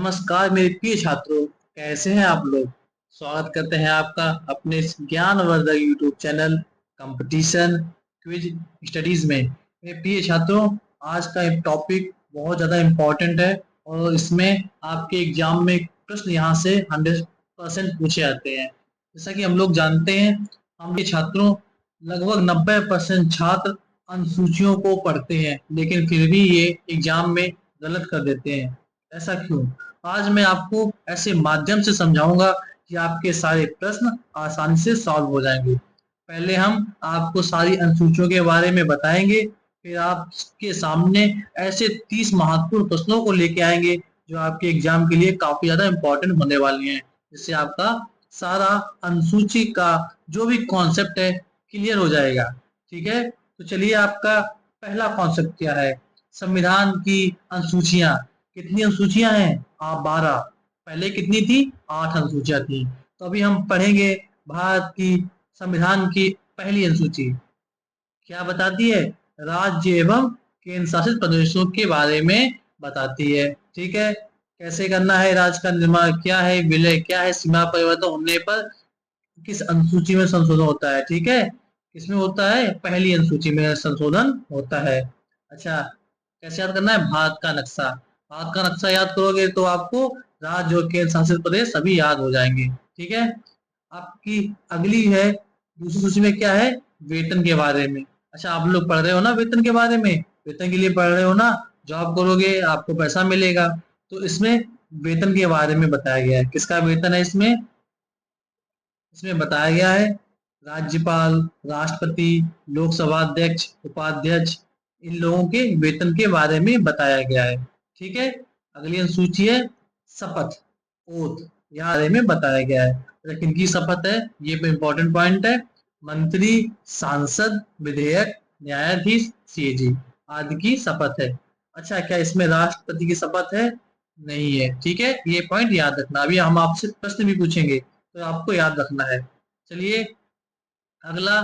नमस्कार मेरे प्रिय छात्रों, कैसे हैं आप लोग। स्वागत करते हैं आपका अपने इस ज्ञानवर्धक YouTube channel competition quiz studies में। मेरे प्रिय छात्रों, आज का एक टॉपिक बहुत ज़्यादा इम्पोर्टेंट है और इसमें आपके एग्जाम में प्रश्न यहाँ से 100% पूछे जाते हैं। जैसा कि हम लोग जानते हैं, हम ये छात्रों लगभग 90% छात्र अनुसूचियों को पढ़ते हैं, लेकिन फिर भी ये एग्जाम में गलत कर देते हैं। ऐसा क्यों? आज मैं आपको ऐसे माध्यम से समझाऊंगा कि आपके सारे प्रश्न आसानी से सॉल्व हो जाएंगे। पहले हम आपको सारी अनुसूचियों के बारे में बताएंगे, फिर आपके सामने ऐसे 30 महत्वपूर्ण प्रश्नों को लेके आएंगे जो आपके एग्जाम के लिए काफी ज्यादा इम्पोर्टेंट होने वाली हैं, जिससे आपका सारा अनुसूची का जो भी कॉन्सेप्ट है क्लियर हो जाएगा। ठीक है, तो चलिए, आपका पहला कॉन्सेप्ट क्या है? संविधान की अनुसूचियां। कितनी अनुसूचियां हैं? 12। पहले कितनी थी? 8 अनुसूचियां थी। तो अभी हम पढ़ेंगे भारत की संविधान की पहली अनुसूची। क्या बताती है? राज्य एवं केंद्र शासित प्रदेशों के बारे में बताती है। ठीक है, कैसे करना है, राज्य का निर्माण क्या है, विलय क्या है, सीमा परिवर्तन होने पर किस अनुसूची में संशोधन होता है। ठीक है, किसमें होता है? पहली अनुसूची में संशोधन होता है। अच्छा, कैसे याद करना है? भारत का नक्शा। भारत का नक्शा याद करोगे तो आपको राज्य और केंद्र शासित प्रदेश सभी याद हो जाएंगे। ठीक है, आपकी अगली है दूसरी सूची में क्या है? वेतन के बारे में। अच्छा, आप लोग पढ़ रहे हो ना वेतन के बारे में? वेतन के लिए पढ़ रहे हो ना? जॉब करोगे आपको पैसा मिलेगा, तो इसमें वेतन के बारे में बताया गया है। किसका वेतन है इसमें? इसमें बताया गया है राज्यपाल, राष्ट्रपति, लोकसभा अध्यक्ष, उपाध्यक्ष, इन लोगों के वेतन के बारे में बताया गया है। ठीक है, अगली अनुसूची है शपथ, ओथ, यहाँ बारे में बताया गया है। तो किनकी शपथ है? ये इंपॉर्टेंट पॉइंट है। मंत्री, सांसद, विधेयक, न्यायाधीश, सीएजी आदि की शपथ है। अच्छा, क्या इसमें राष्ट्रपति की शपथ है? नहीं है। ठीक है, ये पॉइंट याद रखना। अभी हम आपसे प्रश्न भी पूछेंगे तो आपको याद रखना है। चलिए, अगला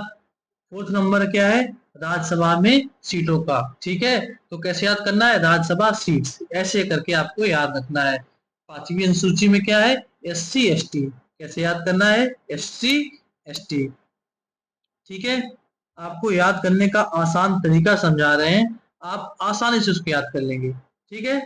फोर्थ नंबर क्या है? राज्यसभा में सीटों का। ठीक है, तो कैसे याद करना है? राज्यसभा सीट्स ऐसे करके आपको याद रखना है। पांचवी अनुसूची में क्या है? SC ST. कैसे याद करना है? SC ST. ठीक है, आपको याद करने का आसान तरीका समझा रहे हैं, आप आसानी से उसको याद कर लेंगे। ठीक है,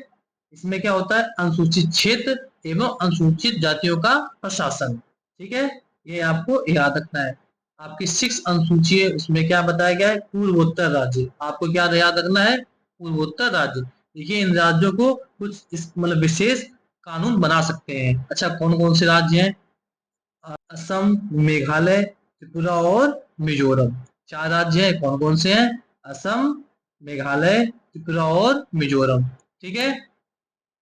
इसमें क्या होता है? अनुसूचित क्षेत्र एवं अनुसूचित जातियों का प्रशासन। ठीक है, ये आपको याद रखना है। आपकी 6 अनुसूची है, उसमें क्या बताया गया है? पूर्वोत्तर राज्य। आपको क्या याद रखना है? पूर्वोत्तर राज्य। देखिए, इन राज्यों को कुछ इस मतलब विशेष कानून बना सकते हैं। अच्छा, कौन कौन से राज्य हैं? असम, मेघालय, त्रिपुरा और मिजोरम। 4 राज्य हैं। कौन कौन से हैं? असम, मेघालय, त्रिपुरा और मिजोरम। ठीक है,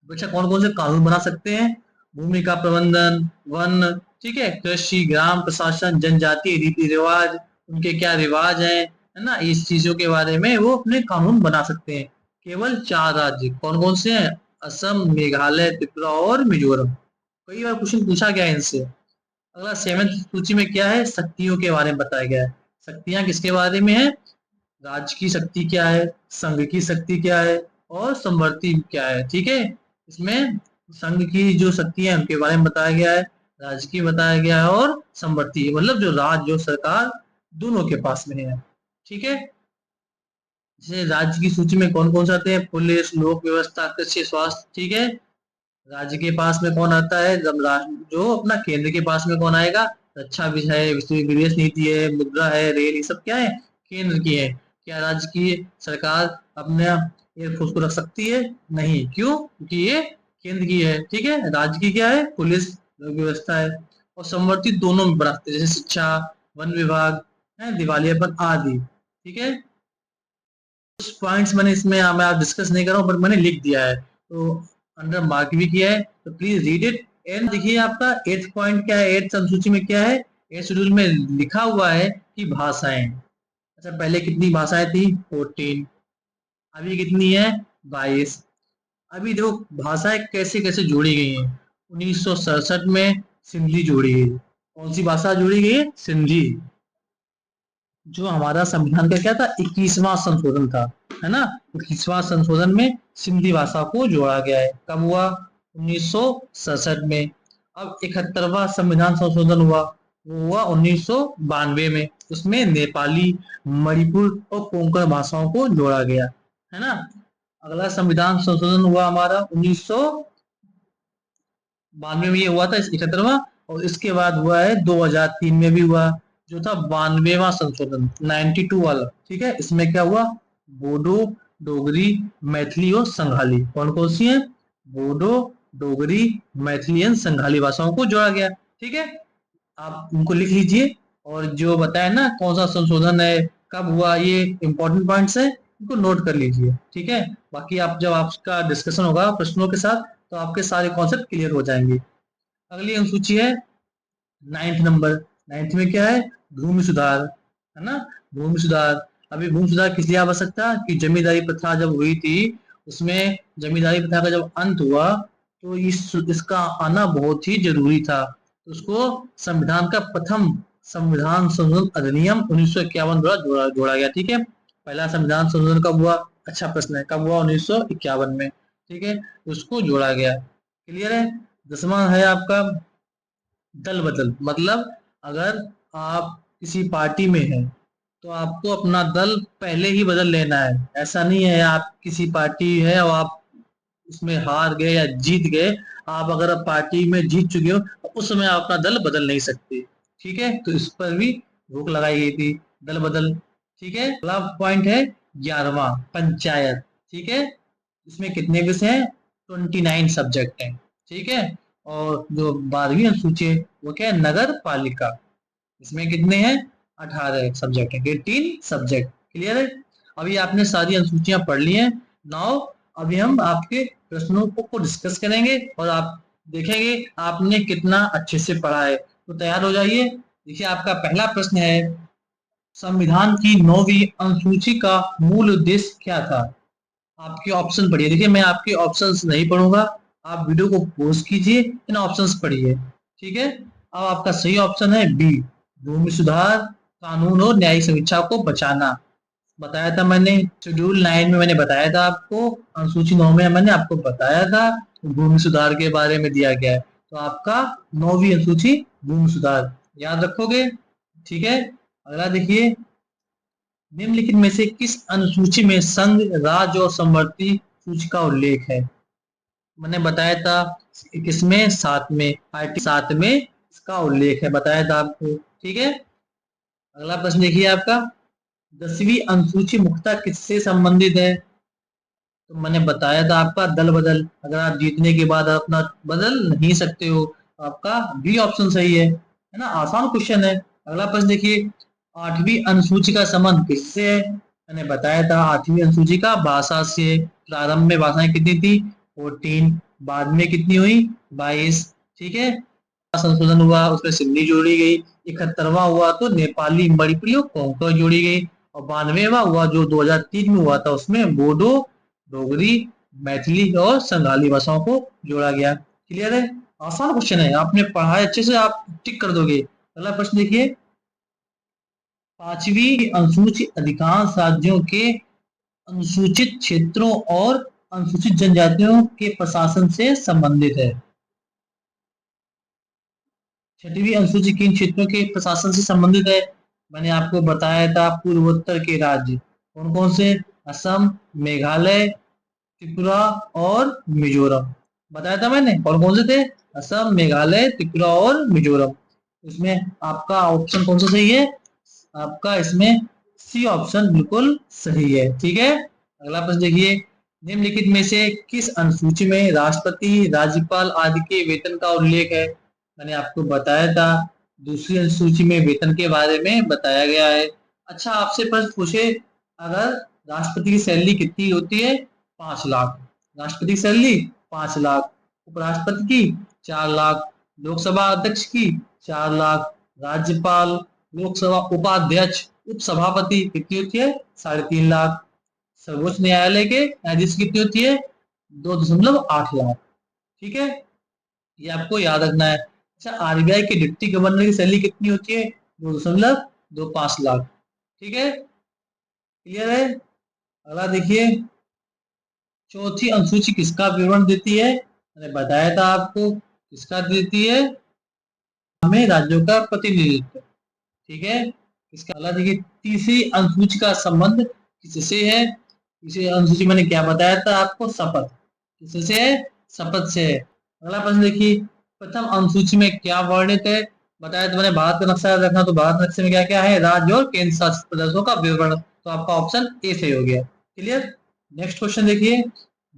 अच्छा, कौन कौन से कानून बना सकते हैं? भूमि का प्रबंधन, वन, ठीक है, कृषि, ग्राम प्रशासन, जनजातीय रीति रिवाज, उनके क्या रिवाज है ना, इस चीजों के बारे में वो अपने कानून बना सकते हैं। केवल 4 राज्य। कौन कौन से हैं? असम, मेघालय, त्रिपुरा और मिजोरम। कई बार क्वेश्चन पूछा गया है इनसे। अगला 7th सूची में क्या है? शक्तियों के बारे में बताया गया है। शक्तियां किसके बारे में है? राज्य की शक्ति क्या है, संघ की शक्ति क्या है और समवर्ती क्या है। ठीक है, इसमें संघ की जो शक्ति है उनके बारे में बताया गया है, राज्य की बताया गया है और समवर्ती मतलब जो राज्य जो सरकार दोनों के पास में है। ठीक है, जैसे राज्य की सूची में कौन कौन से आते हैं? पुलिस, लोक व्यवस्था, कृषि, स्वास्थ्य। ठीक है, राज्य के पास में कौन आता है? जब जो अपना केंद्र के पास में कौन आएगा? रक्षा विषय, विदेश नीति है, मुद्रा है, रेल, ये सब क्या है? केंद्र की है। क्या राज्य की सरकार अपने एयरफोर्स को रख सकती है? नहीं। क्यों? क्योंकि ये केंद्र की है। ठीक है, राज्य की क्या है? पुलिस, व्यवस्था है। और समवर्ती दोनों में बढ़ाते हैं, जैसे शिक्षा, वन विभाग है, दिवालियापन आदि। ठीक है, कुछ पॉइंट्स मैंने इसमें मैं आप डिस्कस नहीं कर रहा हूँ, बट मैंने लिख दिया है तो अंडर मार्क भी किया है, तो प्लीज रीड इट। एंड देखिए, आपका 8th पॉइंट क्या है? 8th अनुसूची में क्या है? 8th शेड्यूल में लिखा हुआ है कि भाषाएं। अच्छा, पहले कितनी भाषाएं थी? 14। अभी कितनी है? 22। अभी देखो भाषाएं कैसे कैसे जोड़ी गई हैं। 1967 में सिंधी जोड़ी गई। कौन सी भाषा जोड़ी गई है? सिंधी। जो हमारा संविधान का क्या था? 21वां संशोधन था, है ना। 21वां संशोधन में सिंधी भाषा को जोड़ा गया है। कब हुआ? 1967 में। अब 71वां संविधान संशोधन हुआ, वो हुआ 1992 में। उसमें नेपाली, मणिपुर और कोंकण भाषाओं को जोड़ा गया, है ना। अगला संविधान संशोधन हुआ हमारा 1992 में, ये हुआ था 71वां। और इसके बाद हुआ है 2003 में भी हुआ, जो था 92वां संशोधन, 92 वाला। ठीक है, इसमें क्या हुआ, बोडो, डोगरी, मैथिली और संघाली, कौन कौन सी है, बोडो, डोगरी, मैथिली एंड संघाली भाषाओं को जोड़ा गया। ठीक है, आप उनको लिख लीजिए। और जो बताया ना कौन सा संशोधन है, कब हुआ, ये इंपॉर्टेंट पॉइंट्स है, इनको नोट कर लीजिए। ठीक है, बाकी आप जब आपका डिस्कशन होगा प्रश्नों के साथ, तो आपके सारे कॉन्सेप्ट क्लियर हो जाएंगे। अगली अनुसूची है 9th नंबर। 9th में क्या है, भूमि सुधार, है ना, भूमि सुधार। अभी भूमि सुधार किस लिए आवश्यक था कि जमींदारी प्रथा जब हुई थी, उसमें जमींदारी प्रथा का जब अंत हुआ, तो इसका आना बहुत ही जरूरी था। तो उसको संविधान का प्रथम संविधान संशोधन अधिनियम 1951 द्वारा जोड़ा गया। ठीक है, पहला संविधान संशोधन कब हुआ, अच्छा प्रश्न है, कब हुआ, 1951 में। ठीक है, उसको जोड़ा गया। क्लियर है। 10वां है आपका दल बदल। मतलब अगर आप किसी पार्टी में हैं, तो आपको अपना दल पहले ही बदल लेना है। ऐसा नहीं है आप किसी पार्टी है और आप उसमें हार गए या जीत गए, आप अगर पार्टी में जीत चुके हो तो उस समय आप अपना दल बदल नहीं सकते। ठीक है, तो इस पर भी रोक लगाई गई थी, दल बदल। ठीक है, अगला पॉइंट है 11वां, पंचायत। ठीक है, इसमें कितने विषय हैं, 29 सब्जेक्ट हैं। ठीक है, और जो 12वीं अनुसूची है वो क्या है, नगर पालिका। इसमें कितने हैं, 18 सब्जेक्ट है, 18 सब्जेक्ट। क्लियर है। अभी आपने सारी अनुसूचियां पढ़ ली हैं। नाउ अभी हम आपके प्रश्नों को डिस्कस करेंगे और आप देखेंगे आपने कितना अच्छे से पढ़ा है। तो तैयार हो जाइए। देखिए, आपका पहला प्रश्न है, संविधान की 9वीं अनुसूची का मूल उद्देश्य क्या था। आपके ऑप्शन पढ़िए। देखिए, मैं आपके ऑप्शंस नहीं पढ़ूंगा, आप वीडियो को पॉज कीजिए, इन ऑप्शंस पढ़िए। ठीक है, अब आपका सही ऑप्शन है बी, भूमि सुधार, कानून और न्यायिक समीक्षा को बचाना। बताया था मैंने, शेड्यूल 9 में मैंने बताया था आपको, अनुसूची 9 में मैंने आपको बताया था भूमि सुधार के बारे में दिया गया है। तो आपका 9वीं अनुसूची भूमि सुधार याद रखोगे। ठीक है, अगला देखिए, निम्नलिखित में से किस अनुसूची में संघ, राज्य और समवर्ती सूची का उल्लेख है। मैंने बताया था किसमें, 7 में, आर्टिकल 7 में इसका उल्लेख है, बताया था आपको। ठीक है, अगला प्रश्न देखिए आपका, 10वीं अनुसूची मुख्यतः किससे संबंधित है। तो मैंने बताया था आपका दल बदल। अगर आप जीतने के बाद अपना बदल नहीं सकते हो, तो आपका बी ऑप्शन सही है ना, आसान क्वेश्चन है। अगला प्रश्न देखिए, 8वीं अनुसूची का संबंध किससे है। मैंने बताया था 8वीं अनुसूची का भाषा से। प्रारंभ में भाषाएं कितनी थी, 14, बाद में कितनी हुई, 22। ठीक है, संशोधन हुआ, उसमें सिंधी जोड़ी गई। 71वां हुआ तो नेपाली, मणिपुरी और कोंकण जोड़ी गई। और 92वां हुआ जो 2003 में हुआ था, उसमें बोडो, डोगरी, मैथिली और संगाली भाषाओं को जोड़ा गया। क्लियर है, आसान क्वेश्चन है, आपने पढ़ा है अच्छे से, आप टिक कर दोगे। अगला प्रश्न देखिए, 5वीं अनुसूची अधिकांश राज्यों के अनुसूचित क्षेत्रों और अनुसूचित जनजातियों के प्रशासन से संबंधित है। 6वीं अनुसूची किन क्षेत्रों के प्रशासन से संबंधित है। मैंने आपको बताया था पूर्वोत्तर के राज्य कौन कौन से, असम, मेघालय, त्रिपुरा और मिजोरम। बताया था मैंने कौन कौन से थे, असम, मेघालय, त्रिपुरा और मिजोरम। इसमें आपका ऑप्शन कौन सा सही है, आपका इसमें सी ऑप्शन बिल्कुल सही है। ठीक है, अगला प्रश्न देखिए, निम्नलिखित में से किस अनुसूची में राष्ट्रपति, राज्यपाल आदि के वेतन का उल्लेख है। मैंने आपको बताया था दूसरी अनुसूची में वेतन के बारे में बताया गया है। अच्छा, आपसे प्रश्न पूछे, अगर राष्ट्रपति की सैलरी कितनी होती है, 5 लाख। राष्ट्रपति की सैलरी 5 लाख, उपराष्ट्रपति की 4 लाख, लोकसभा अध्यक्ष की 4 लाख, राज्यपाल, लोकसभा उपाध्यक्ष, उपसभापति कितनी होती है, 3.5 लाख, सर्वोच्च न्यायालय के न्यायाधीश कितनी होती है, 2.8 लाख। ठीक है, ये आपको याद रखना है। अच्छा, आरबीआई के डिप्टी गवर्नर की सैलरी कितनी होती है, 2.25 लाख। ठीक है, क्लियर है। अगला देखिए, चौथी अनुसूची किसका विवरण देती है। मैंने बताया था आपको किसका देती है, हमें राज्यों का प्रतिनिधित्व। ठीक है, इसका अगला देखिए, तीसरी अनुसूची का संबंध किससे है। तीसरी अनुसूची मैंने क्या बताया था आपको, शपथ। किससे है, शपथ से है। अगला प्रश्न देखिए, प्रथम अनुसूची में क्या वर्णित है। बताया तो मैंने भारत का नक्शा रखना, तो भारत नक्शे में क्या क्या है, राज्य और केंद्र शासित प्रदेशों का विवरण। तो आपका ऑप्शन ए सही हो गया। क्लियर। नेक्स्ट क्वेश्चन देखिए,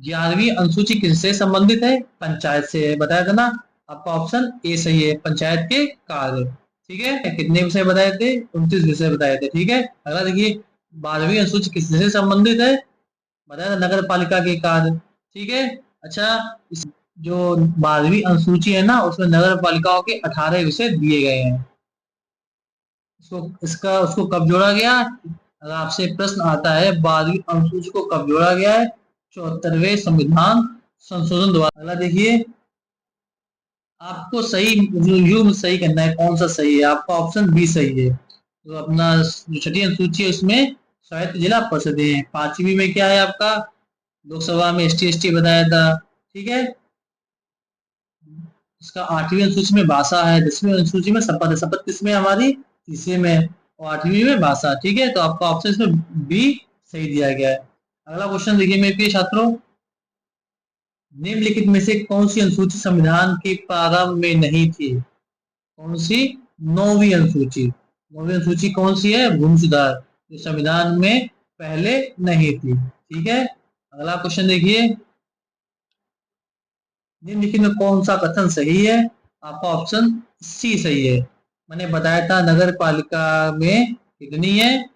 11वीं अनुसूची किससे संबंधित है, पंचायत से है। बताया था ना, आपका ऑप्शन ए सही है, पंचायत के कार्य। ठीक है, कितने विषय बताए थे, 29 विषय बताए थे। ठीक है, अगला देखिए, 12वीं अनुसूची किससे संबंधित है। बताया था नगर पालिका के कार्य। ठीक है, अच्छा, इस जो 12वीं अनुसूची है ना, उसमें नगर पालिकाओं के 18 विषय दिए गए हैं। उसको कब जोड़ा गया, अगर आपसे प्रश्न आता है 12वीं अनुसूची को कब जोड़ा गया है, 74वें संविधान संशोधन द्वारा। अगला देखिए, आपको सही यू सही करना है, कौन सा सही है, आपका ऑप्शन बी सही है। तो अपना जो छठी अनुसूची है उसमें स्वायत्त जिला परिषद है। 5वीं में क्या है आपका, लोकसभा में ST ST बताया था। ठीक है, इसका 8वीं अनुसूची में भाषा है, 10वीं अनुसूची में शपथ है। शपथ किसमें हमारी, तीसरे में, और 8वीं में भाषा। ठीक है, तो आपका ऑप्शन इसमें बी सही दिया गया है। अगला क्वेश्चन देखिए मेरे प्रिय छात्रों, निम्नलिखित में से कौन सी अनुसूची संविधान के प्रारंभ में नहीं थी। कौन सी, 9वीं अनुसूची। 9वीं अनुसूची कौन सी है, भूमि सुधार, जो संविधान में पहले नहीं थी। ठीक है, अगला क्वेश्चन देखिए, निम्नलिखित में कौन सा कथन सही है। आपका ऑप्शन सी सही है। मैंने बताया था नगर पालिका में कितनी है,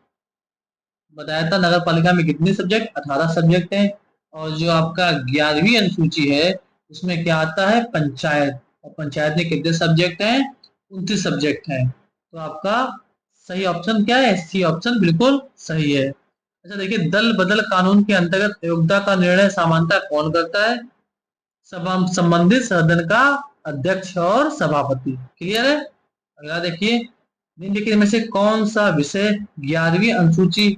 बताया था नगर पालिका में कितने सब्जेक्ट, 18 सब्जेक्ट हैं। और जो आपका 11वीं अनुसूची है उसमें क्या आता है, पंचायत। और पंचायत में कितने सब्जेक्ट हैं, 29 सब्जेक्ट हैं। तो आपका सही ऑप्शन क्या है, सी ऑप्शन बिल्कुल सही है। अच्छा देखिए, दल बदल कानून के अंतर्गत योग्यता का निर्णय सामान्यतः कौन करता है। सभा संबंधित सदन का अध्यक्ष और सभापति। क्लियर है। अगला देखिए, निम्नलिखित में से कौन सा विषय 11वीं अनुसूची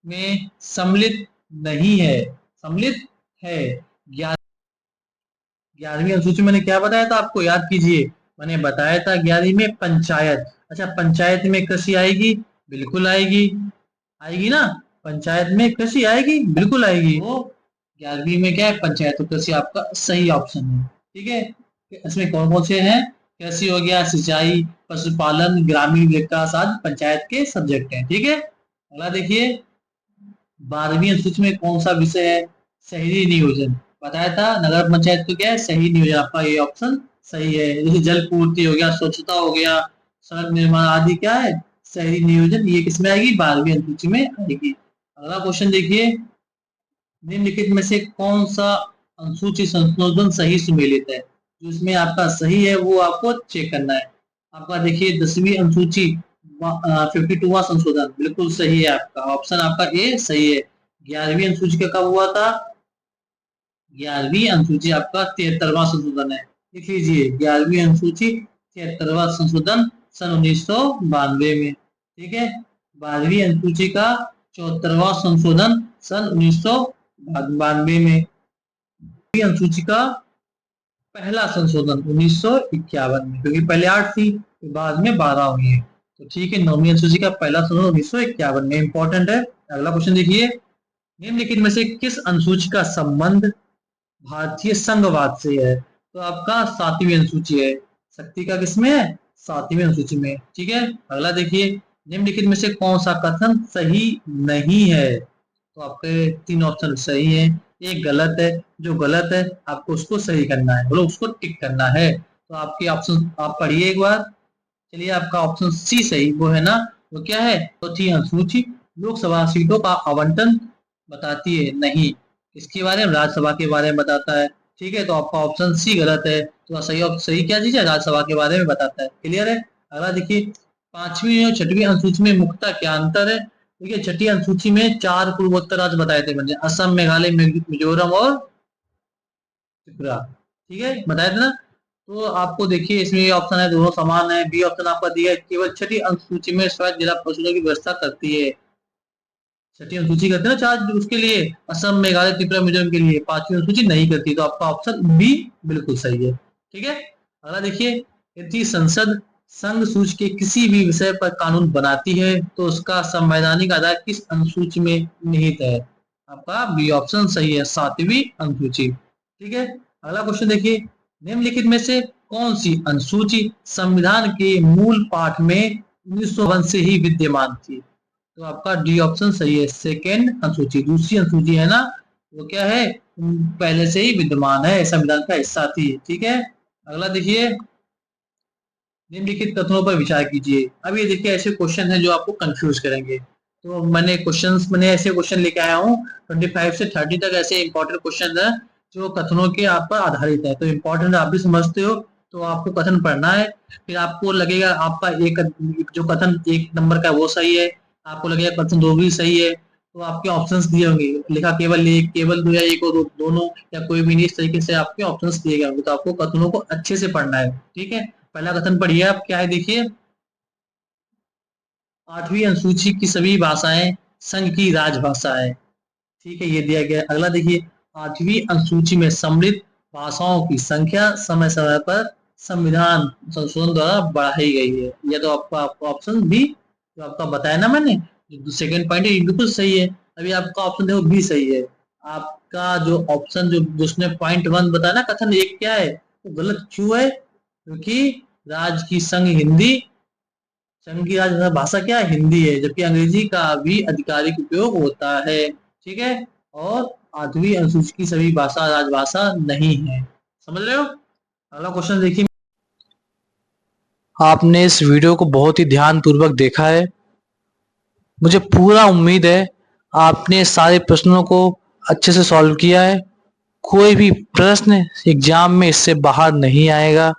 में सम्मिलित नहीं है, सम्मिलित है। 11वीं अनुसूची मैंने क्या बताया था आपको, याद कीजिए। मैंने बताया था 11वीं में पंचायत। अच्छा, पंचायत में कृषि आएगी, बिल्कुल आएगी, आएगी ना। पंचायत में कृषि आएगी, बिल्कुल आएगी। वो 11वीं में क्या है, पंचायत, तो कृषि आपका सही ऑप्शन है। ठीक है, इसमें कौन कौन से हैं, कृषि हो गया, सिंचाई, पशुपालन, ग्रामीण विकास आदि पंचायत के सब्जेक्ट हैं। ठीक है, अगला देखिए, 12वीं अनुसूची में कौन सा विषय है, शहरी नियोजन। बताया था नगर पंचायत को क्या है, शहरी नियोजन। आपका ये ऑप्शन सही है। जैसे जल पूर्ति हो गया, स्वच्छता हो गया, सड़क निर्माण आदि क्या है, शहरी नियोजन। ये किसमें आएगी, 12वीं अनुसूची में आएगी। अगला क्वेश्चन देखिए, निम्नलिखित में से कौन सा अनुसूची संशोधन सही सुमेलित है। जो इसमें आपका सही है वो आपको चेक करना है। आपका देखिए 10वीं अनुसूची 52वां संशोधन बिल्कुल सही है, आपका ऑप्शन आपका ए सही है। 11वीं अनुसूची का कब हुआ था, 11वीं अनुसूची आपका 73वां संशोधन है। लिख लीजिए, 11वीं अनुसूची 73वां संशोधन सन 1992 में। ठीक है, 12वीं अनुसूची का 74वां संशोधन सन 1992 में। अनुसूची का पहला संशोधन 1951 में, क्योंकि पहले 8 थी तो बाद में 12 हुई है। तो ठीक है, 9वीं अनुसूची का पहला संशोधन 1951 में, इंपॉर्टेंट है। अगला क्वेश्चन देखिए, निम्नलिखित में से किस अनुसूची का संबंध भारतीय संघवाद से है। तो आपका 7वीं अनुसूची है। शक्ति का किसमें है, 7वीं अनुसूची में। ठीक है, अगला देखिए, निम्नलिखित में से कौन सा कथन सही नहीं है। तो आपके 3 ऑप्शन सही है, एक गलत है। जो गलत है आपको उसको सही करना है, बोलो उसको टिक करना है। तो आपके ऑप्शन आप पढ़िए एक बार। चलिए, आपका ऑप्शन सी सही वो है ना, वो क्या है, चौथी अनुसूची लोकसभा सीटों का आवंटन बताती है नहीं, इसके बारे में राज्यसभा के बारे में बताता है। ठीक है, तो आपका ऑप्शन सी गलत है। तो सही सही क्या चीज है, राज्यसभा के बारे में बताता है। क्लियर है। अगला देखिए, 5वीं और 6वीं अनुसूची में मुख्यतः क्या अंतर है। देखिए, छठी अनुसूची में 4 पूर्वोत्तर राज्य बताए थे मैंने, असम, मेघालय, मिजोरम और त्रिपुरा। ठीक है, बताया था ना। तो आपको देखिए इसमें ये ऑप्शन है, दोनों समान है। बी ऑप्शन आपका दिया है, केवल छठी अनुसूची में स्वायत्त जिला परिषदों की व्यवस्था करती है। छठी अनुसूची करते हैं ना चार उसके लिए, असम मेघालय त्रिपुरा मिजोरम के लिए, पांचवी अनुसूची नहीं करती, तो आपका ऑप्शन बी बिल्कुल सही है। ठीक है, अगला देखिए, यदि संसद संघ सूची के किसी भी विषय पर कानून बनाती है तो उसका संवैधानिक आधार किस अनुसूची में निहित है? आपका बी ऑप्शन सही है, सातवीं अनुसूची। ठीक है, अगला क्वेश्चन देखिए, निम्नलिखित में से कौन सी अनुसूची संविधान के मूल पाठ में 1952 से ही विद्यमान थी? तो आपका डी ऑप्शन सही है, सेकेंड अनुसूची, दूसरी अनुसूची है ना, वो क्या है, पहले से ही विद्यमान है, संविधान का हिस्सा थी। ठीक है, अगला देखिए, निम्नलिखित कथनों पर विचार कीजिए। अब ये देखिए ऐसे क्वेश्चन हैं जो आपको कंफ्यूज करेंगे, तो मैंने ऐसे क्वेश्चन लेके आया हूँ 25 से 30 तक, ऐसे इंपॉर्टेंट क्वेश्चन है जो कथनों के आप पर आधारित है, तो इंपॉर्टेंट आप भी समझते हो तो आपको कथन पढ़ना है, फिर आपको लगेगा आपका एक जो कथन 1 नंबर का वो सही है, आपको लगेगा कथन 2 भी सही है, तो आपके ऑप्शंस दिए होंगे, लिखा केवल एक, केवल दो, या एक और दोनों, या कोई भी नहीं, इस तरीके से आपके ऑप्शंस दिए गए होंगे, तो आपको कथनों को अच्छे से पढ़ना है। ठीक है, पहला कथन पढ़िए आप, क्या है देखिए, आठवीं अनुसूची की सभी भाषाएं संघ की राजभाषा है। ठीक है, ये दिया गया। अगला देखिए, आठवीं अनुसूची में सम्मिलित भाषाओं की संख्या समय समय पर संविधान संशोधन द्वारा बढ़ाई गई है। यह तो आपका ऑप्शन बी जो आपका बताया ना मैंने, जो सेकंड पॉइंट है ये बिल्कुल सही है। अभी आपका ऑप्शन देखो बी सही है। आपका जो ऑप्शन जो जिसने पॉइंट 1 बताया ना कथन एक क्या है, वो गलत क्यों है? क्योंकि राज्य की संघ हिंदी, संघ की राजभाषा भाषा क्या है, हिंदी है, जबकि अंग्रेजी का भी आधिकारिक उपयोग होता है। ठीक है, और आठवीं अनुसूची की सभी भाषा राजभाषा नहीं है। समझ रहे हो? अगला क्वेश्चन देखिए, आपने इस वीडियो को बहुत ही ध्यान पूर्वक देखा है, मुझे पूरा उम्मीद है आपने सारे प्रश्नों को अच्छे से सॉल्व किया है, कोई भी प्रश्न एग्जाम में इससे बाहर नहीं आएगा।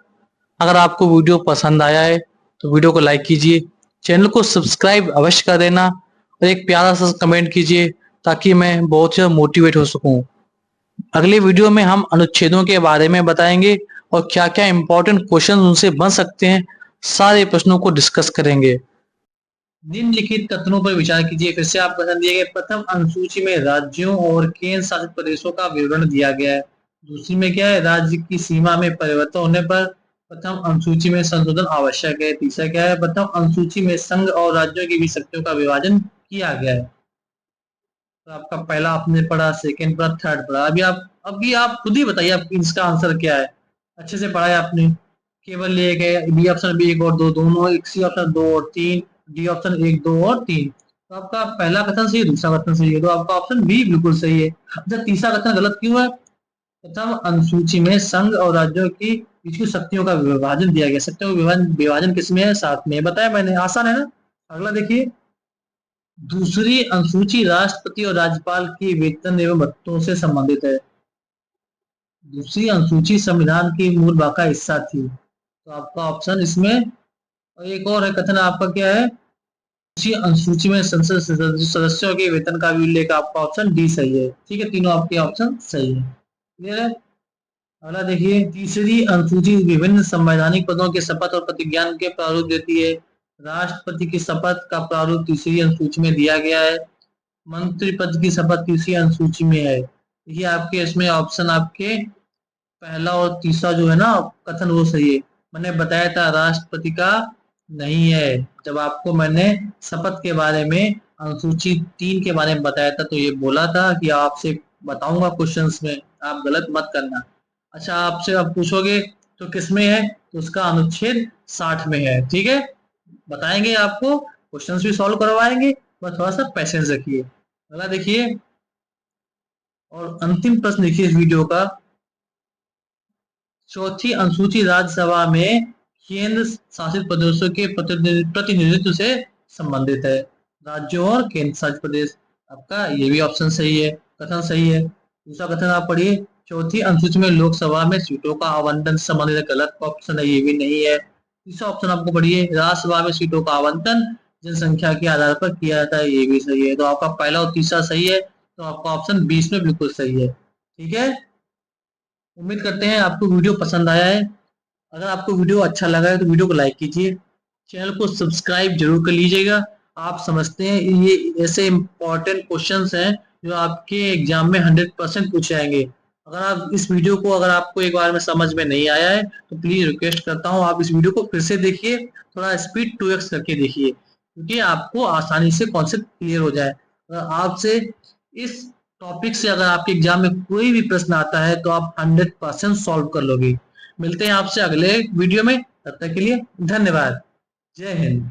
अगर आपको वीडियो पसंद आया है तो वीडियो को लाइक कीजिए, चैनल को सब्सक्राइब अवश्य कर देना और एक प्यारा सा कमेंट कीजिए ताकि मैं बहुत ज़्यादा मोटिवेट हो सकूं। अगले वीडियो में हम अनुच्छेदों के बारे में बताएंगे और क्या क्या इंपॉर्टेंट क्वेश्चन उनसे बन सकते हैं, सारे प्रश्नों को डिस्कस करेंगे। निम्नलिखित कथनों पर विचार कीजिए। फिर से आप कथन दिए गए, प्रथम अनुसूची में राज्यों और केंद्र शासित प्रदेशों का विवरण दिया गया है। दूसरी में क्या है, राज्य की सीमा में परिवर्तन होने पर प्रथम अनुसूची में संशोधन आवश्यक है। तीसरा क्या है, प्रथम अनुसूची में संघ और राज्यों की भी शक्तियों का विभाजन किया गया है। तो आपका पहला आपने पढ़ा, सेकंड पढ़ा, थर्ड पढ़ा। अभी आप खुद ही बताइए आप इसका आंसर क्या है। अच्छे से पढ़ा है आपने, केवल एक है बी ऑप्शन, बी एक और दो दोनों, एक सी ऑप्शन 2 और 3, डी ऑप्शन 1 2 और 3। तो आपका पहला कथन सही है, दूसरा कथन सही है, तो आपका ऑप्शन बी बिल्कुल सही है। अच्छा, तीसरा कथन गलत क्यों है? प्रथम अनुसूची में संघ और राज्यों की बीच की शक्तियों का विभाजन दिया गया। शक्तियों का विभाजन किसमें है? साथ में बताया मैंने, आसान है ना। अगला देखिए, दूसरी अनुसूची राष्ट्रपति और राज्यपाल के वेतन एवं भत्तों से संबंधित है। दूसरी अनुसूची संविधान की मूल भाग का हिस्सा थी, तो आपका ऑप्शन इसमें, और एक और है कथन आपका क्या है, उसी अनुसूची में संसद सदस्यों के वेतन का भी उल्लेख, आपका ऑप्शन डी सही है। ठीक है, तीनों आपके ऑप्शन सही है। क्लियर है? अगला देखिए, तीसरी अनुसूची विभिन्न संवैधानिक पदों के शपथ और प्रतिज्ञान के प्रारूप देती है। राष्ट्रपति की शपथ का प्रारूप तीसरी अनुसूची में दिया गया है, मंत्री पद की शपथ तीसरी अनुसूची में है। देखिए आपके इसमें ऑप्शन आपके पहला और तीसरा जो है ना कथन वो सही है। मैंने बताया था राष्ट्रपति का नहीं है, जब आपको मैंने शपथ के बारे में अनुसूची 3 के बारे में बताया था तो ये बोला था कि आपसे बताऊंगा क्वेश्चंस में, आप गलत मत करना। अच्छा, आपसे अब पूछोगे तो किसमें है, तो उसका अनुच्छेद 60 में है। ठीक है, बताएंगे आपको, क्वेश्चंस भी सॉल्व करवाएंगे, बस थोड़ा सा पैसेंस रखिए। अगला देखिए, और अंतिम प्रश्न देखिए इस वीडियो का, चौथी अनुसूची राज्यसभा में केंद्र शासित प्रदेशों के प्रतिनिधित्व से संबंधित है। राज्यों और केंद्र शासित प्रदेश, आपका ये भी ऑप्शन सही है, कथन सही है। दूसरा कथन आप पढ़िए, चौथी अनुसूची में लोकसभा में सीटों का आवंटन से संबंधित, गलत ऑप्शन है, ये भी नहीं है। तीसरा ऑप्शन आपको पढ़िए, राज्यसभा में सीटों का आवंटन जनसंख्या के आधार पर किया जाता है, ये भी सही है। तो आपका पहला और तीसरा सही है, तो आपका ऑप्शन 20 में बिल्कुल सही है। ठीक है, उम्मीद करते हैं आपको वीडियो पसंद आया है। अगर आपको वीडियो अच्छा लगा है तो वीडियो को लाइक कीजिए, चैनल को सब्सक्राइब जरूर कर लीजिएगा आप समझते हैं ये ऐसे इंपॉर्टेंट क्वेश्चंस हैं जो आपके एग्जाम में 100% पूछे जाएंगे। अगर आप इस वीडियो को अगर आपको एक बार में समझ में नहीं आया है तो प्लीज रिक्वेस्ट करता हूँ आप इस वीडियो को फिर से देखिए, थोड़ा स्पीड 2x करके देखिए, क्योंकि आपको आसानी से कॉन्सेप्ट क्लियर हो जाए। अगर आपसे इस टॉपिक से अगर आपके एग्जाम में कोई भी प्रश्न आता है तो आप 100% सॉल्व कर लोगे। मिलते हैं आपसे अगले वीडियो में, तब तक के लिए धन्यवाद। जय हिंद।